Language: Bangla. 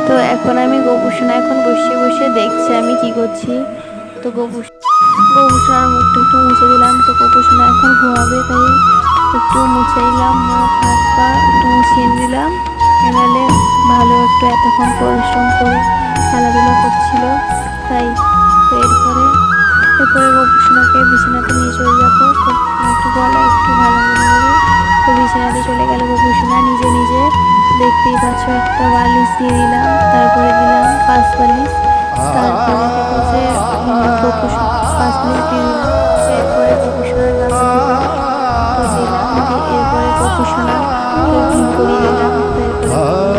তো এখন আমি গোপুসোনা এখন বসে বসে দেখছে আমি কি করছি। তো গোপুসোনার মুখটা একটু মুছে দিলাম। তো গোপুসোনা এখন ঘুমাবে, তাই একটু মুছে দিলাম, মুখ হাত পা একটু মুছিয়ে দিলাম। এনালে ভালো একটু এতক্ষণ পরিশ্রম করে খেলাধুলা করছিল তাই। তো এরপরে গোপুসোনাকে বিছানাতে নিয়ে চলে যাবো। গোপুসোনা একটু গলা একটু ভালো মনে করে তো বিছানাতে চলে গেল গোপুসোনা নিজে নিজে। দেখতেই পাচ্ছ একটা বালিশ দিয়ে দিলাম, তারপরে দিলাম 5 বালিশ, তারপরে হচ্ছে গোপুসোনা 5 বালিশ দিয়ে দিলাম। এরপরে গোপুসোনার গাছে দিলাম, তো দিলাম এরপরে গোপুসোনা ঘুম করিয়ে দিলাম। তো এরপরে